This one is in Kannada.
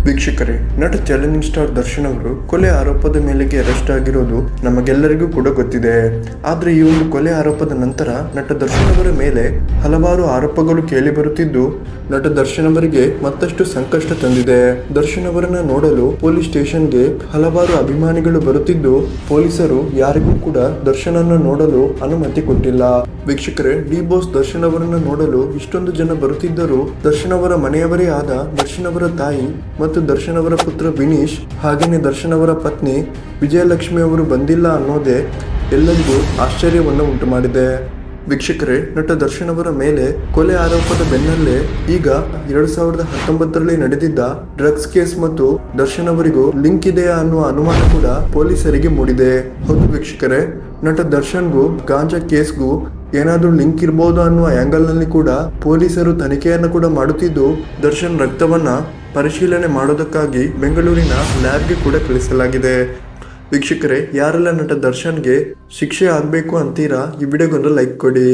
ವೀಕ್ಷಕರೇ, ನಟ ಚಾಲೆಂಜಿಂಗ್ ಸ್ಟಾರ್ ದರ್ಶನ್ ಅವರು ಕೊಲೆ ಆರೋಪದ ಮೇಲೆಗೆ ಅರೆಸ್ಟ್ ಆಗಿರೋದು ನಮಗೆಲ್ಲರಿಗೂ ಕೂಡ ಗೊತ್ತಿದೆ. ಆದರೆ ಈ ಒಂದು ಕೊಲೆ ಆರೋಪದ ನಂತರ ನಟ ದರ್ಶನ್ ಅವರ ಮೇಲೆ ಹಲವಾರು ಆರೋಪಗಳು ಕೇಳಿ ಬರುತ್ತಿದ್ದು ನಟ ದರ್ಶನ್ ಅವರಿಗೆ ಮತ್ತಷ್ಟು ಸಂಕಷ್ಟ ತಂದಿದೆ. ದರ್ಶನ್ ಅವರನ್ನ ನೋಡಲು ಪೊಲೀಸ್ ಸ್ಟೇಷನ್ಗೆ ಹಲವಾರು ಅಭಿಮಾನಿಗಳು ಬರುತ್ತಿದ್ದು ಪೊಲೀಸರು ಯಾರಿಗೂ ಕೂಡ ದರ್ಶನ್ ಅನ್ನು ನೋಡಲು ಅನುಮತಿ ಕೊಟ್ಟಿಲ್ಲ. ವೀಕ್ಷಕರೇ, ಡಿ ಬಾಸ್ ದರ್ಶನ್ ಅವರನ್ನ ನೋಡಲು ಇಷ್ಟೊಂದು ಜನ ಬರುತ್ತಿದ್ದರೂ ದರ್ಶನ್ ಅವರ ಮನೆಯವರೇ ಆದ ದರ್ಶನ್ ಅವರ ತಾಯಿ ಮತ್ತು ದರ್ಶನ್ ಅವರ ಪುತ್ರ ವಿನೀಶ್ ಹಾಗೇನೆ ದರ್ಶನ್ ಅವರ ಪತ್ನಿ ವಿಜಯಲಕ್ಷ್ಮಿ ಅವರು ಬಂದಿಲ್ಲ ಅನ್ನೋದೇ ಎಲ್ಲರಿಗೂ ಆಶ್ಚರ್ಯವನ್ನು ಉಂಟು ಮಾಡಿದೆ. ವೀಕ್ಷಕರೇ, ನಟ ದರ್ಶನ್ ಅವರ ಮೇಲೆ ಕೊಲೆ ಆರೋಪದ ಬೆನ್ನಲ್ಲೇ ಈಗ 2019ರಲ್ಲಿ ನಡೆದಿದ್ದ ಡ್ರಗ್ಸ್ ಕೇಸ್ ಮತ್ತು ದರ್ಶನ್ ಅವರಿಗೂ ಲಿಂಕ್ ಇದೆಯಾ ಅನ್ನುವ ಅನುಮಾನ ಕೂಡ ಪೊಲೀಸರಿಗೆ ಮೂಡಿದೆ. ಹೌದು ವೀಕ್ಷಕರೇ, ನಟ ದರ್ಶನ್ಗೂ ಗಾಂಜಾ ಕೇಸ್ಗೂ ಏನಾದ್ರೂ ಲಿಂಕ್ ಇರ್ಬೋದು ಅನ್ನುವ ಆಂಗಲ್ ನಲ್ಲಿ ಕೂಡ ಪೊಲೀಸರು ತನಿಖೆಯನ್ನು ಕೂಡ ಮಾಡುತ್ತಿದ್ದು ದರ್ಶನ್ ರಕ್ತವನ್ನ ಪರಿಶೀಲನೆ ಮಾಡೋದಕ್ಕಾಗಿ ಬೆಂಗಳೂರಿನ ಲ್ಯಾಬ್ಗೆ ಕೂಡ ಕಳಿಸಲಾಗಿದೆ. ವೀಕ್ಷಕರೇ, ಯಾರೆಲ್ಲ ನಟ ದರ್ಶನ್ಗೆ ಶಿಕ್ಷೆ ಆಗಬೇಕು ಅಂತೀರಾ ಈ ವಿಡಿಯೋಗೊಂದು ಲೈಕ್ ಕೊಡಿ.